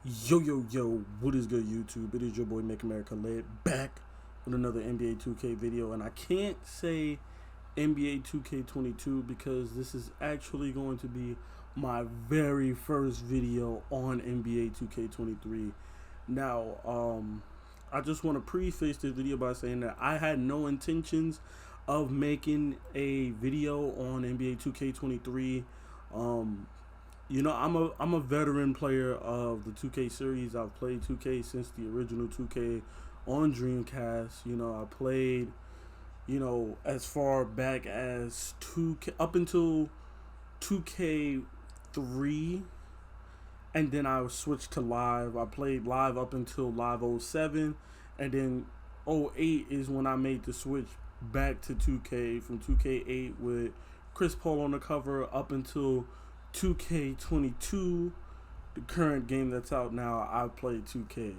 Yo, what is good, YouTube? It is your boy Make America Lit back with another NBA 2K video, and I can't say NBA 2K22 because this is actually going to be my very first video on NBA 2K23. Now, I just want to preface this video by saying that I had no intentions of making a video on NBA 2K23. You know, I'm a veteran player of the 2K series. I've played 2K since the original 2K on Dreamcast. You know, I played, as far back as 2K up until 2K3, and then I switched to live. I played live up until live '07, and then '08 is when I made the switch back to 2K from 2K8 with Chris Paul on the cover up until 2K22, the current game that's out now. I played 2K.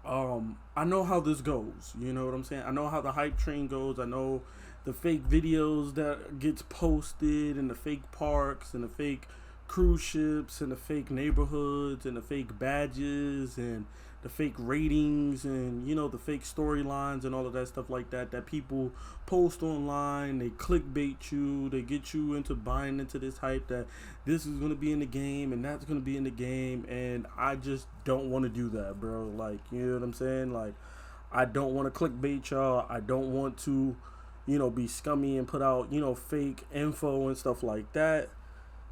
I know how this goes. You know what I'm saying? I know how the hype train goes. I know the fake videos that gets posted, and the fake parks, and the fake cruise ships, and the fake neighborhoods, and the fake badges, and the fake ratings, and the fake storylines and all of that stuff like that people post online. They clickbait you, they get you into buying into this hype that this is going to be in the game and that's going to be in the game, and I just don't want to do that, bro. Like, you know what I'm saying? Like, I don't want to clickbait y'all. I don't want to be scummy and put out fake info and stuff like that.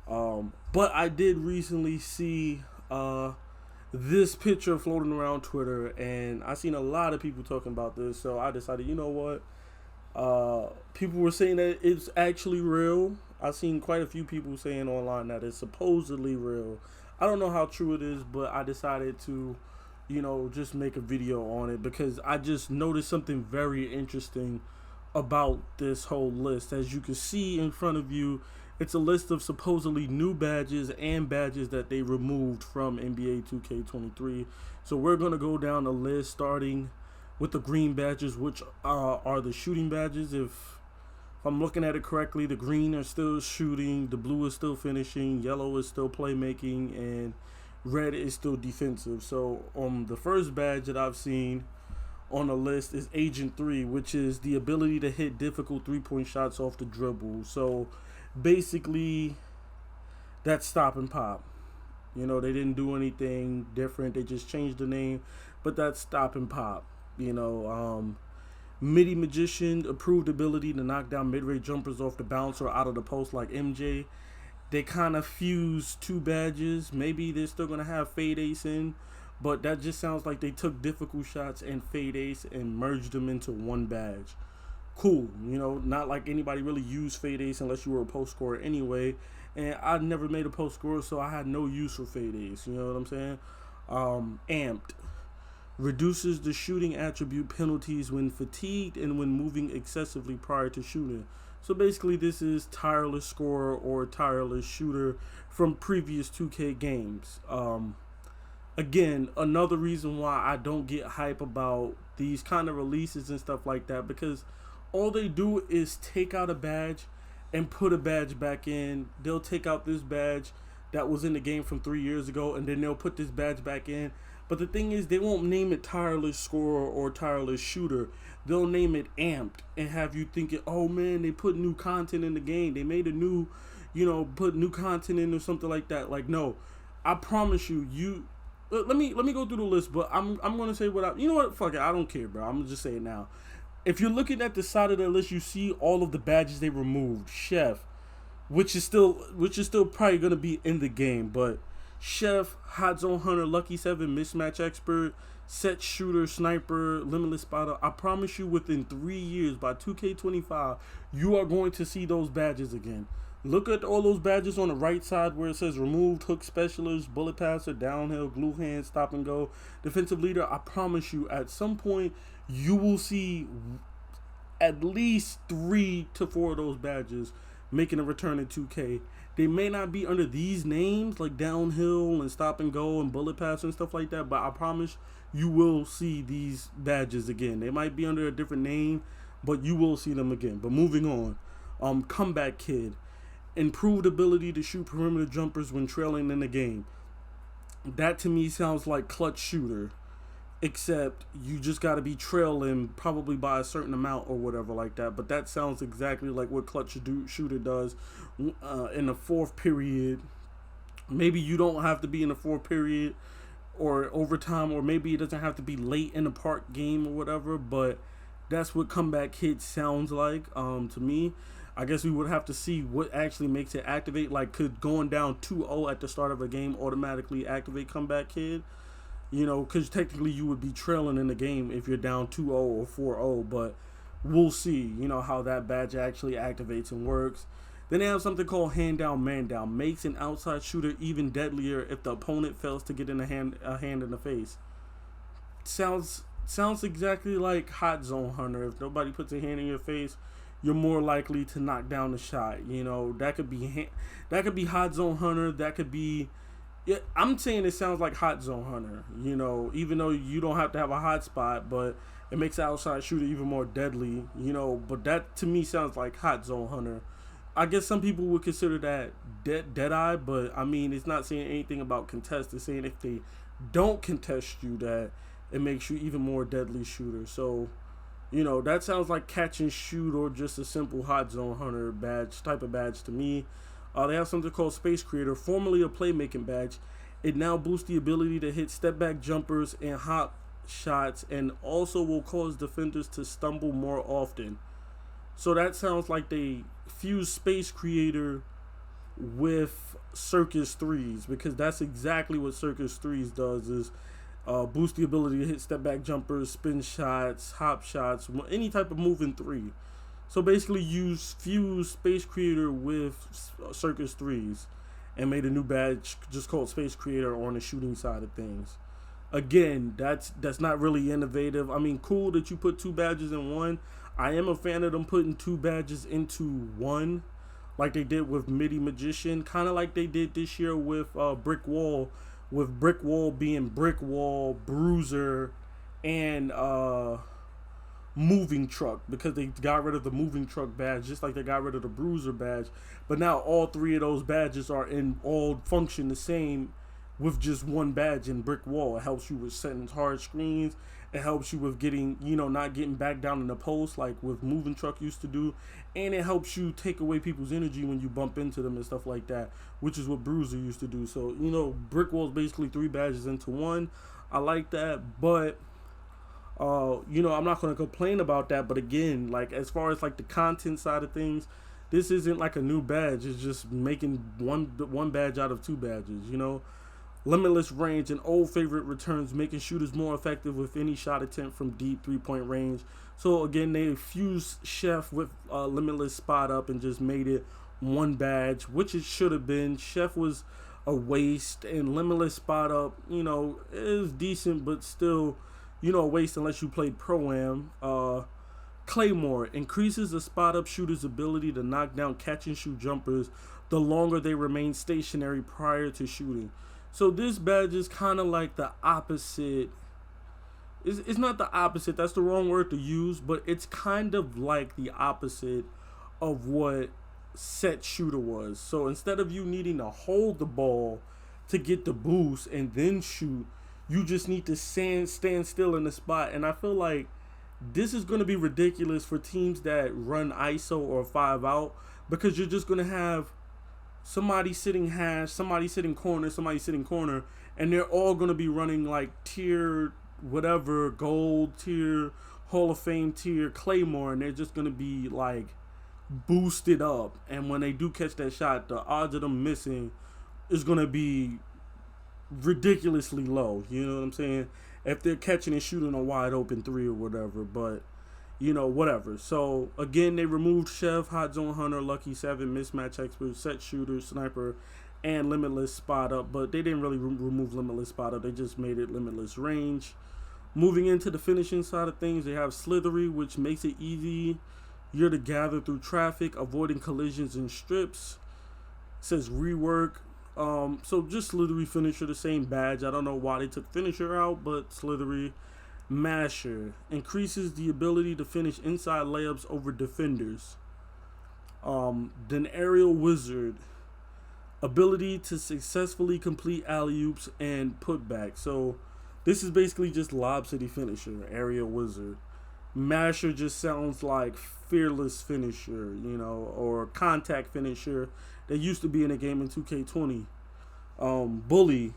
But I did recently see this picture floating around Twitter, and I seen a lot of people talking about this, so I decided, you know what, people were saying that it's actually real. I've seen quite a few people saying online that it's supposedly real. I don't know how true it is, but I decided to just make a video on it because I just noticed something very interesting about this whole list. As you can see in front of you, it's a list of supposedly new badges and badges that they removed from NBA 2K23. So we're going to go down the list starting with the green badges, which are the shooting badges. If I'm looking at it correctly, the green are still shooting, the blue is still finishing, yellow is still playmaking, and red is still defensive. So the first badge that I've seen on the list is Agent 3, which is the ability to hit difficult three-point shots off the dribble. So basically, that's stop and pop. They didn't do anything different. They just changed the name, but that's stop and pop. Midi Magician, approved ability to knock down mid-range jumpers off the bounce or out of the post like MJ. They kind of fused two badges. Maybe they're still going to have Fade Ace in, but that just sounds like they took difficult shots and Fade Ace and merged them into one badge. Cool, not like anybody really used Fade Ace unless you were a post scorer anyway, and I never made a post scorer, so I had no use for Fade Ace. You know what I'm saying? Amped reduces the shooting attribute penalties when fatigued and when moving excessively prior to shooting. So basically, this is tireless scorer or tireless shooter from previous 2K games. Again, another reason why I don't get hype about these kind of releases and stuff like that, because all they do is take out a badge and put a badge back in. They'll take out this badge that was in the game from 3 years ago, and then they'll put this badge back in. But the thing is, they won't name it tireless scorer or tireless shooter. They'll name it amped and have you thinking, oh man, they put new content in the game. They made a new, put new content in or something like that. Like, no, I promise you, let me go through the list, but I'm gonna say what you know what, fuck it, I don't care, bro. I'm gonna just say it now. If you're looking at the side of the list, you see all of the badges they removed. Chef, which is still probably gonna be in the game, but Chef, Hot Zone Hunter, Lucky 7, Mismatch Expert, Set Shooter, Sniper, Limitless Spotter. I promise you, within 3 years, by 2K25, you are going to see those badges again. Look at all those badges on the right side where it says removed, hook specialist, bullet passer, downhill, glue hand, stop and go, defensive leader. I promise you, at some point, you will see at least 3 to 4 of those badges making a return in 2K. They may not be under these names like downhill and stop and go and bullet pass and stuff like that, but I promise you will see these badges again. They might be under a different name, but you will see them again. But moving on, Comeback Kid, improved ability to shoot perimeter jumpers when trailing in the game. That to me sounds like clutch shooter, except you just got to be trailing probably by a certain amount or whatever like that. But that sounds exactly like what shooter does in the fourth period. Maybe you don't have to be in the fourth period or overtime, or maybe it doesn't have to be late in the park game or whatever. But that's what comeback hit sounds like to me. I guess we would have to see what actually makes it activate. Like, could going down 2-0 at the start of a game automatically activate comeback kid? You know, because technically you would be trailing in the game if you're down 2-0 or 4-0, but we'll see, you know, how that badge actually activates and works. Then they have something called hand down, man down. Makes an outside shooter even deadlier if the opponent fails to get in a hand in the face. Sounds exactly like Hot Zone Hunter. If nobody puts a hand in your face, you're more likely to knock down the shot. You know, that could be Hot Zone Hunter. That could be, yeah, I'm saying it sounds like Hot Zone Hunter, you know, even though you don't have to have a hot spot, but it makes the outside shooter even more deadly, you know, but that to me sounds like Hot Zone Hunter. I guess some people would consider that Deadeye, but I mean, it's not saying anything about contest. It's saying if they don't contest you, that it makes you even more deadly shooter. So, you know, that sounds like catch and shoot or just a simple Hot Zone Hunter type of badge to me. They have something called Space Creator, formerly a playmaking badge. It now boosts the ability to hit step back jumpers and hop shots, and also will cause defenders to stumble more often. So that sounds like they fuse Space Creator with Circus Threes, because that's exactly what Circus Threes does, is boost the ability to hit step back jumpers, spin shots, hop shots, any type of moving three. So basically, you fuse Space Creator with Circus Threes, and made a new badge just called Space Creator on the shooting side of things. Again, that's not really innovative. I mean, cool that you put two badges in one. I am a fan of them putting two badges into one, like they did with MIDI Magician, kind of like they did this year with Brick Wall, with Brick Wall being Brick Wall, Bruiser, and Moving Truck, because they got rid of the Moving Truck badge just like they got rid of the Bruiser badge. But now all three of those badges are in all function the same with just one badge in Brick Wall. It helps you with setting hard screens. It helps you with getting, you know, not getting back down in the post like with Moving Truck used to do. And it helps you take away people's energy when you bump into them and stuff like that, which is what Bruiser used to do. So, you know, Brick Wall is basically three badges into one. I like that, but you know, I'm not going to complain about that. But again, like, as far as like the content side of things, this isn't like a new badge. It's just making one badge out of two badges, you know. Limitless range, an old favorite, returns, making shooters more effective with any shot attempt from deep 3-point range. So again, they fused Chef with Limitless Spot Up and just made it one badge, which it should have been. Chef was a waste, and Limitless Spot Up, you know, is decent, but still, you know, a waste unless you played Pro-Am. Claymore increases the spot up shooter's ability to knock down catch and shoot jumpers the longer they remain stationary prior to shooting. So this badge is kind of like the opposite. It's not the opposite, that's the wrong word to use, but it's kind of like the opposite of what set shooter was. So instead of you needing to hold the ball to get the boost and then shoot, you just need to stand still in the spot. And I feel like this is going to be ridiculous for teams that run ISO or 5 out, because you're just going to have somebody sitting hash, somebody sitting corner, and they're all going to be running like tier whatever, gold tier, Hall of Fame tier Claymore, and they're just going to be like boosted up. And when they do catch that shot, the odds of them missing is going to be ridiculously low. You know what I'm saying? If they're catching and shooting a wide open three or whatever, but you know, whatever. So again, they removed Chef, Hot Zone Hunter, Lucky 7, Mismatch Expert, Set Shooter, Sniper, and Limitless Spot Up, but they didn't really remove Limitless Spot Up. They just made it Limitless Range. Moving into the finishing side of things, they have Slithery, which makes it easy you're to gather through traffic, avoiding collisions and strips. It says Rework. So just Slithery, Finisher, the same badge. I don't know why they took Finisher out, but Slithery. Masher increases the ability to finish inside layups over defenders. Then Aerial Wizard ability to successfully complete alley-oops and putback. So this is basically just Lob City finisher, area wizard. Masher just sounds like fearless finisher, or contact finisher that used to be in a game in 2K20. Bully,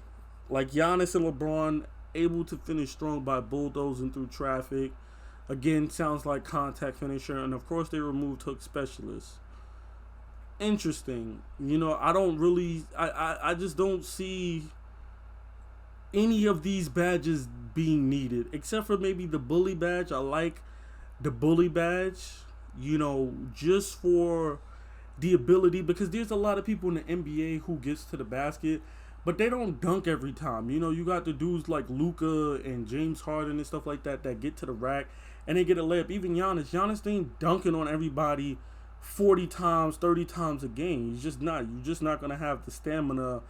like Giannis and LeBron, able to finish strong by bulldozing through traffic. Again, sounds like contact finisher, and of course they removed hook specialist. Interesting. I don't really, I just don't see any of these badges being needed, except for maybe the bully badge. I like the bully badge, just for the ability, because there's a lot of people in the NBA who gets to the basket, but they don't dunk every time. You got the dudes like Luka and James Harden and stuff like that get to the rack and they get a layup. Even Giannis ain't dunking on everybody 40 times, 30 times a game. You're just not going to have the stamina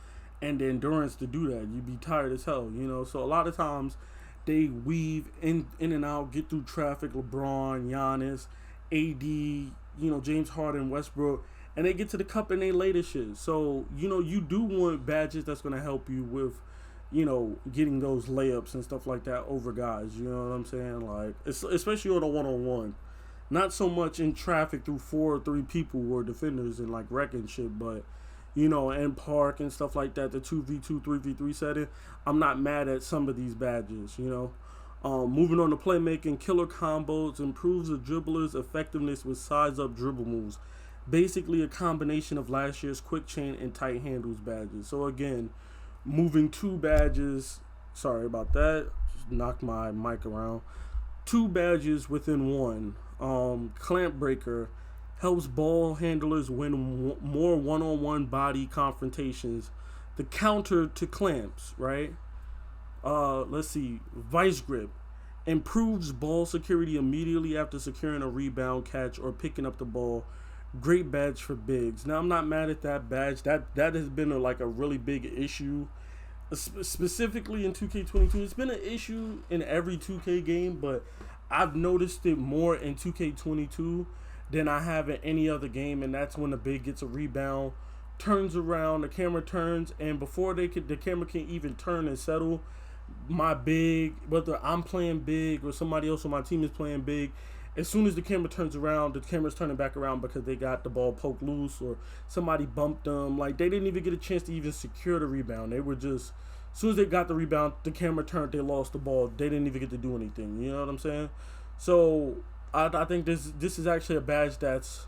and the endurance to do that. You'd be tired as hell, So a lot of times they weave in and out, get through traffic. LeBron, Giannis, AD, James Harden, Westbrook, and they get to the cup and they lay the shit. So, you do want badges that's going to help you with, getting those layups and stuff like that over guys. You know what I'm saying? Like, especially on a one-on-one. Not so much in traffic through 4 or 3 people or defenders and like wrecking shit, but in park and stuff like that, the 2v2, 3v3 setting, I'm not mad at some of these badges, Moving on to playmaking, killer combos, improves the dribbler's effectiveness with size-up dribble moves. Basically a combination of last year's quick chain and tight handles badges. So again, moving 2 badges, sorry about that, just knocked my mic around. 2 badges within one. Clamp breaker helps ball handlers win more one-on-one body confrontations. The counter to clamps, right? Let's see. Vice grip improves ball security immediately after securing a rebound, catch, or picking up the ball. Great badge for bigs. Now I'm not mad at that badge. That has been a really big issue, specifically in 2K22. It's been an issue in every 2K game, but I've noticed it more in 2K22 than I have in any other game, and that's when the big gets a rebound, turns around, the camera turns, and before the camera can even turn and settle, my big, whether I'm playing big or somebody else on my team is playing big, as soon as the camera turns around, the camera's turning back around because they got the ball poked loose or somebody bumped them. Like, they didn't even get a chance to even secure the rebound. They were just, as soon as they got the rebound, the camera turned, they lost the ball. They didn't even get to do anything. You know what I'm saying? So I think this is actually a badge that's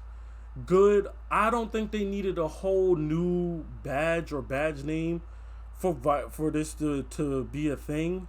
good. I don't think they needed a whole new badge or badge name for this to be a thing.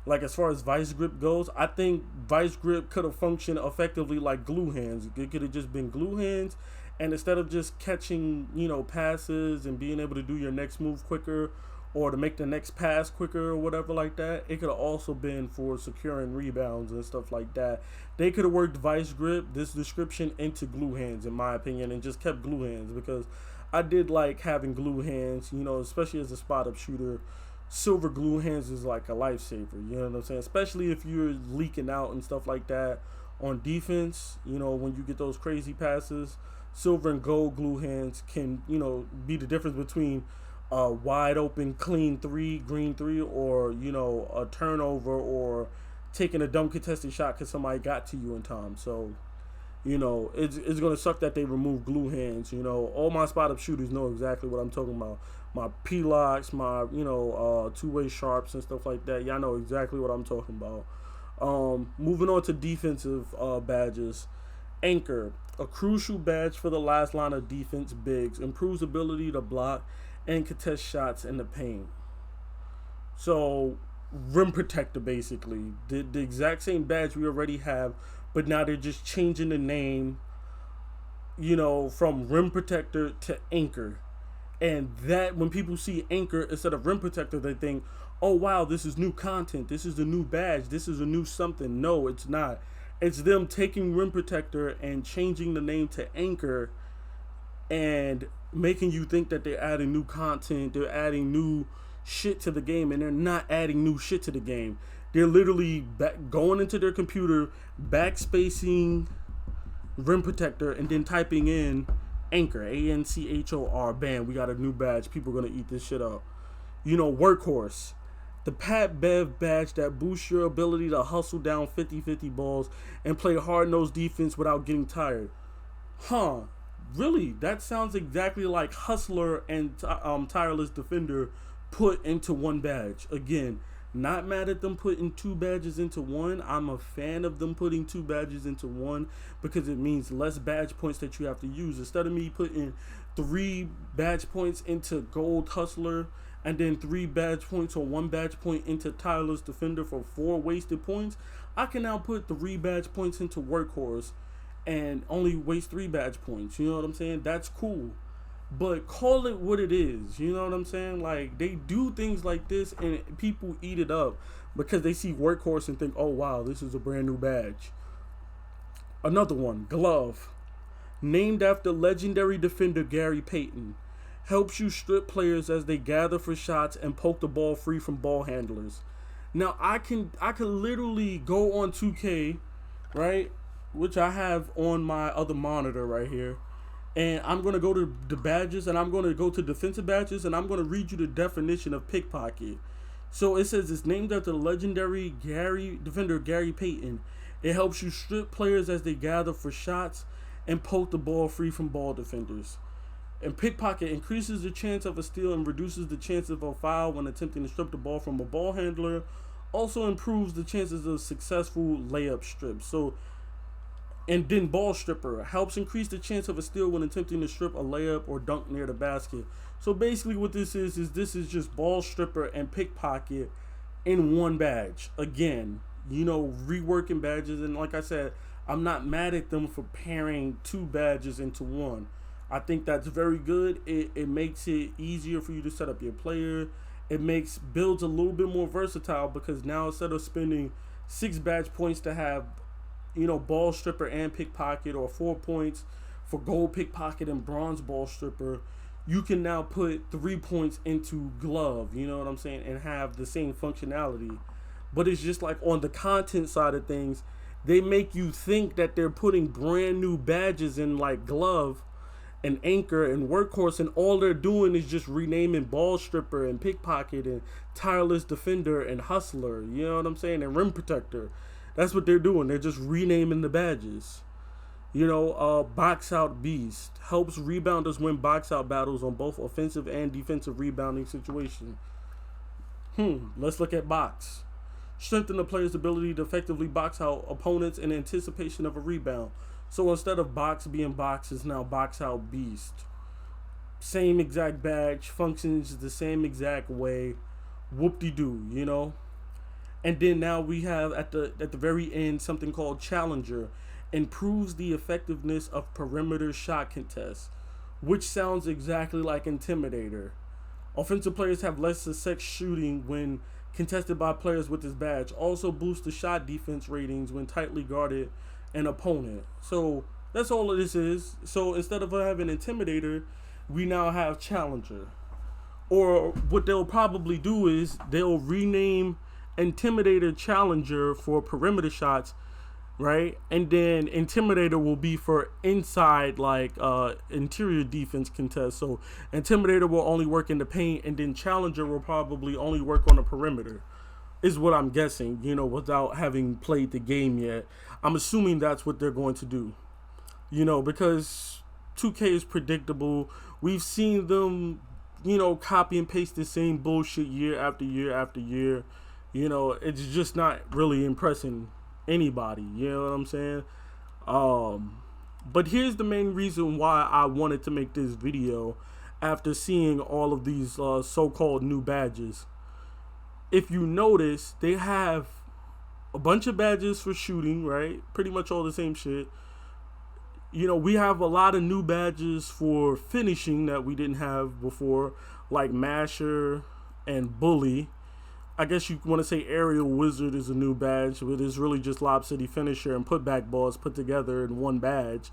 Like, as far as vice grip goes, I think vice grip could have functioned effectively like glue hands. It could have just been glue hands, and instead of just catching, passes and being able to do your next move quicker or to make the next pass quicker or whatever like that, it could have also been for securing rebounds and stuff like that. They could have worked vice grip, this description, into glue hands, in my opinion, and just kept glue hands, because I did like having glue hands, especially as a spot-up shooter. Silver glue hands is like a lifesaver, you know what I'm saying? Especially if you're leaking out and stuff like that on defense, when you get those crazy passes. Silver and gold glue hands can, be the difference between a wide open, clean 3, green 3, or, a turnover or taking a dumb contested shot because somebody got to you in time. So, it's going to suck that they remove glue hands. All my spot-up shooters know exactly what I'm talking about. My P-locks, my, two-way sharps and stuff like that. Y'all know exactly what I'm talking about. Moving on to defensive badges. Anchor, a crucial badge for the last line of defense bigs. Improves ability to block and contest shots in the paint. So, rim protector, basically. The exact same badge we already have, but now they're just changing the name, from rim protector to anchor. And that, when people see anchor instead of rim protector, they think, oh wow, this is new content, this is a new badge, this is a new something. No, it's not. It's them taking rim protector and changing the name to anchor and making you think that they're adding new content, they're adding new shit to the game, and they're not adding new shit to the game. They're literally going into their computer, backspacing rim protector, and then typing in Anchor, Anchor, bam, we got a new badge. People are gonna eat this shit up. Workhorse. The Pat Bev badge that boosts your ability to hustle down 50-50 balls and play hard-nosed defense without getting tired. Huh. Really? That sounds exactly like Hustler and Tireless Defender put into one badge. Again, not mad at them putting two badges into one. I'm a fan of them putting two badges into one because it means less badge points that you have to use. Instead of me putting 3 badge points into Gold Hustler and then 3 badge points or 1 badge point into Tireless Defender for 4 wasted points, I can now put 3 badge points into Workhorse and only waste 3 badge points. You know what I'm saying? That's cool. But call it what it is. You know what I'm saying? Like, they do things like this and people eat it up because they see Workhorse and think, oh wow, this is a brand new badge. Another one, Glove. Named after legendary defender Gary Payton. Helps you strip players as they gather for shots and poke the ball free from ball handlers. Now I can literally go on 2K, right? Which I have on my other monitor right here. And I'm going to go to the badges and I'm going to go to defensive badges and I'm going to read you the definition of pickpocket. So it says it's named after the legendary defender Gary Payton. It helps you strip players as they gather for shots and poke the ball free from ball defenders. And pickpocket increases the chance of a steal and reduces the chance of a foul when attempting to strip the ball from a ball handler. Also improves the chances of successful layup strips. And then Ball Stripper helps increase the chance of a steal when attempting to strip a layup or dunk near the basket. So basically what this is just Ball Stripper and Pickpocket in one badge. Again, reworking badges. And like I said, I'm not mad at them for pairing 2 badges into one. I think that's very good. It makes it easier for you to set up your player. It makes builds a little bit more versatile because now instead of spending 6 badge points to have Ball Stripper and Pickpocket, or 4 points for Gold Pickpocket and Bronze Ball Stripper, you can now put 3 points into Glove, you know what I'm saying, and have the same functionality. But it's just like on the content side of things, they make you think that they're putting brand new badges in like Glove and Anchor and Workhorse, and all they're doing is just renaming Ball Stripper and Pickpocket and Tireless Defender and Hustler, you know what I'm saying, and Rim Protector. That's what they're doing. They're just renaming the badges. Box Out Beast helps rebounders win box out battles on both offensive and defensive rebounding situations. Let's look at Box. Strengthen the player's ability to effectively box out opponents in anticipation of a rebound. So instead of Box being Box, it's now Box Out Beast. Same exact badge, functions the same exact way. Whoop-de-doo, And then now we have at the very end something called Challenger. Improves the effectiveness of perimeter shot contests, which sounds exactly like Intimidator. Offensive players have less success shooting when contested by players with this badge. Also boosts the shot defense ratings when tightly guarded an opponent. So that's all of this is. So instead of having Intimidator, we now have Challenger. Or what they'll probably do is they'll rename Intimidator Challenger for perimeter shots, right? And then Intimidator will be for inside, like interior defense contests. So Intimidator will only work in the paint, and then Challenger will probably only work on the perimeter, is what I'm guessing, without having played the game yet. I'm assuming that's what they're going to do, because 2K is predictable. We've seen them, copy and paste the same bullshit year after year after year. It's just not really impressing anybody, you know what I'm saying? But here's the main reason why I wanted to make this video after seeing all of these so-called new badges. If you notice, they have a bunch of badges for shooting, right? Pretty much all the same shit. We have a lot of new badges for finishing that we didn't have before, like Masher and Bully. I guess you want to say Aerial Wizard is a new badge, but it's really just Lob City Finisher and putback balls put together in one badge.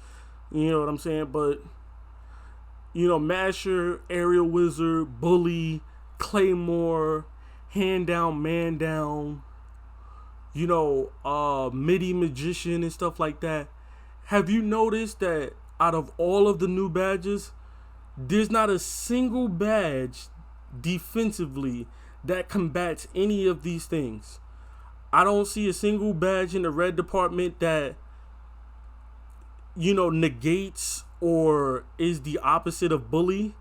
You know what I'm saying? But, Masher, Aerial Wizard, Bully, Claymore, Hand Down, Man Down, MIDI Magician and stuff like that. Have you noticed that out of all of the new badges, there's not a single badge defensively that combats any of these things. I don't see a single badge in the red department that, negates or is the opposite of bully.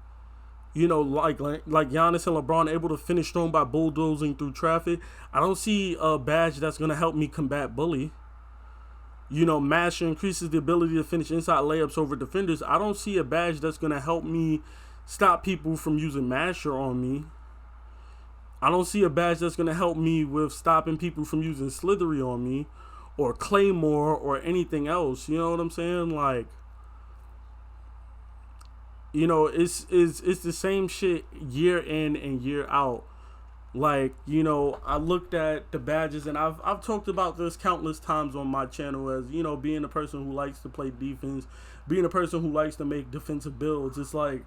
Like Giannis and LeBron able to finish strong by bulldozing through traffic. I don't see a badge that's going to help me combat bully. Masher increases the ability to finish inside layups over defenders. I don't see a badge that's going to help me stop people from using Masher on me. I don't see a badge that's going to help me with stopping people from using Slithery on me or Claymore or anything else. You know what I'm saying? Like, it's the same shit year in and year out. Like, I looked at the badges, and I've talked about this countless times on my channel as, being a person who likes to play defense, being a person who likes to make defensive builds. It's like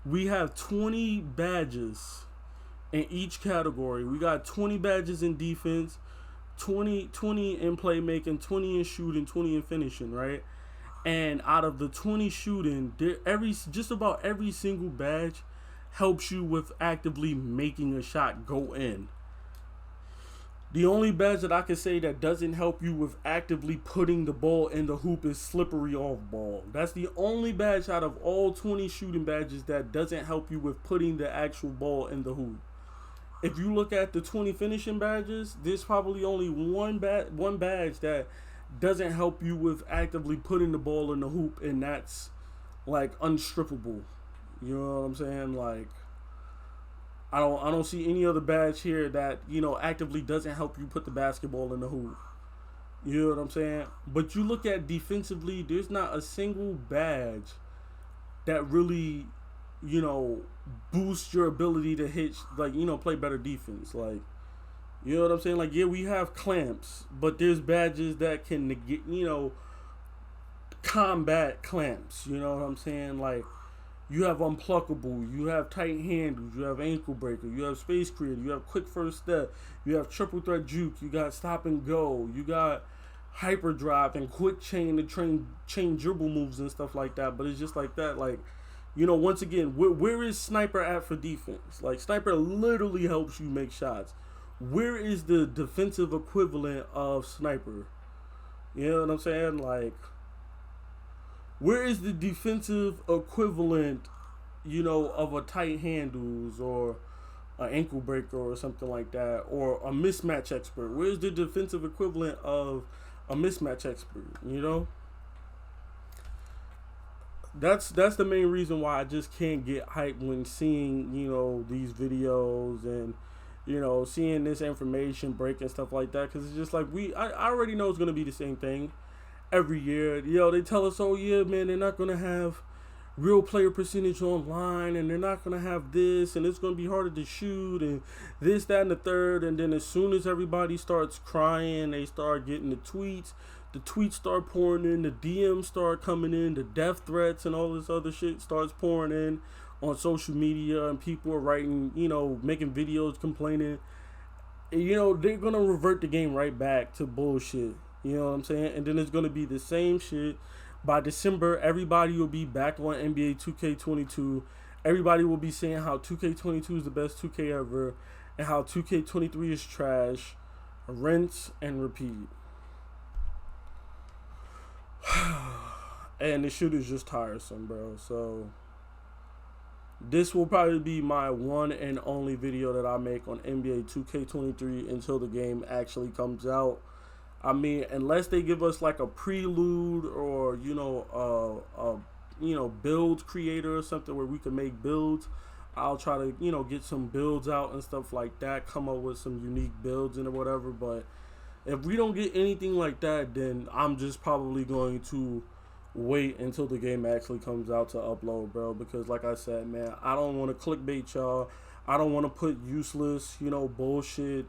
we have 20 badges in each category. We got 20 badges in defense, 20 in playmaking, 20 in shooting, 20 in finishing, right? And out of the 20 shooting, just about every single badge helps you with actively making a shot go in. The only badge that I can say that doesn't help you with actively putting the ball in the hoop is slippery off ball. That's the only badge out of all 20 shooting badges that doesn't help you with putting the actual ball in the hoop. If you look at the 20 finishing badges, there's probably only one badge that doesn't help you with actively putting the ball in the hoop, and that's like unstrippable. You know what I'm saying? Like, I don't see any other badge here that, actively doesn't help you put the basketball in the hoop. You know what I'm saying? But you look at defensively, there's not a single badge that really, boosts your ability to hit, like, play better defense. Like, you know what I'm saying? Like, yeah, we have clamps, but there's badges that can negate, combat clamps. You know what I'm saying? Like, you have unpluckable, you have tight handles, you have ankle breaker, you have space creator, you have quick first step, you have triple threat juke, you got stop and go, you got hyper drive and quick chain to chain dribble moves and stuff like that. But it's just like that. Like, once again, where is Sniper at for defense? Like, Sniper literally helps you make shots. Where is the defensive equivalent of Sniper? You know what I'm saying? Like, where is the defensive equivalent, of a tight handles or an ankle breaker or something like that, or a mismatch expert? Where's the defensive equivalent of a mismatch expert? That's the main reason why I just can't get hyped when seeing, these videos and, seeing this information break and stuff like that. Because it's just like, I already know it's going to be the same thing every year. They tell us, oh yeah, man, they're not going to have real player percentage online, and they're not going to have this, and it's going to be harder to shoot, and this, that, and the third. And then as soon as everybody starts crying, they start getting the tweets start pouring in, the DMs start coming in, the death threats and all this other shit starts pouring in on social media, and people are writing, making videos complaining. They're going to revert the game right back to bullshit. You know what I'm saying? And then it's going to be the same shit. By December, everybody will be back on NBA 2K22. Everybody will be saying how 2K22 is the best 2K ever and how 2K23 is trash. Rinse and repeat. And the shit is just tiresome, bro. So this will probably be my one and only video that I make on NBA 2K23 until the game actually comes out. I mean, unless they give us like a prelude or, build creator or something where we can make builds, I'll try to, get some builds out and stuff like that, come up with some unique builds and whatever. But if we don't get anything like that, then I'm just probably going to wait until the game actually comes out to upload, bro. Because like I said, man, I don't want to clickbait y'all. I don't want to put useless, bullshit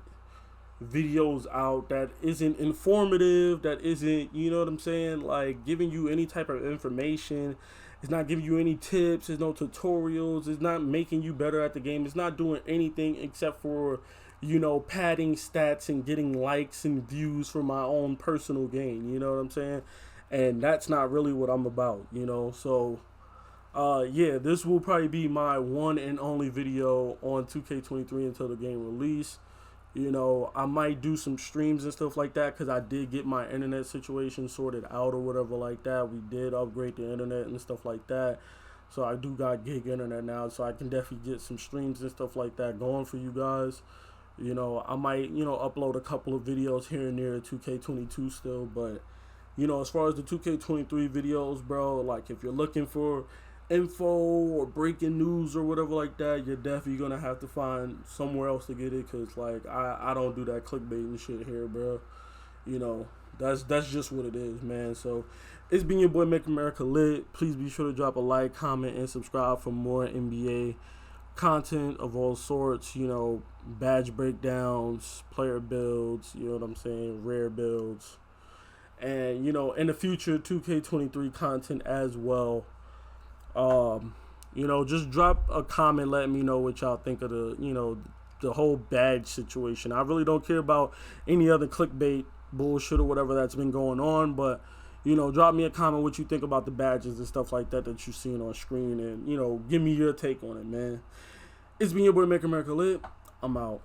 videos out that isn't informative, that isn't, like giving you any type of information. It's not giving you any tips. There's no tutorials. It's not making you better at the game. It's not doing anything except for, padding stats and getting likes and views for my own personal gain. You know what I'm saying? and that's not really what I'm about, you know. So yeah, this will probably be my one and only video on 2K23 until the game release. You know, I might do some streams and stuff like that because I did get my internet situation sorted out or whatever like that. We did upgrade the internet and stuff like that. So I do got gig internet now, so I can definitely get some streams and stuff like that going for you guys. You know, I might, you know, upload a couple of videos here and there at 2K22 still, but you know, as far as the 2K23 videos, bro, like if you're looking for info or breaking news or whatever like that, you're definitely gonna have to find somewhere else to get it, cause like I don't do that clickbait and shit here, bro. You know, that's just what it is, man. So it's been your boy Make America Lit. Please be sure to drop a like, comment, and subscribe for more NBA content of all sorts. You know, badge breakdowns, player builds. You know what I'm saying? Rare builds, and you know, in the future, 2K23 content as well. You know, just drop a comment letting me know what y'all think of the, you know, the whole badge situation. I really don't care about any other clickbait bullshit or whatever that's been going on, but you know, drop me a comment what you think about the badges and stuff like that that you're seeing on screen, and you know, give me your take on it, man. It's been your boy Make America Lit. I'm out.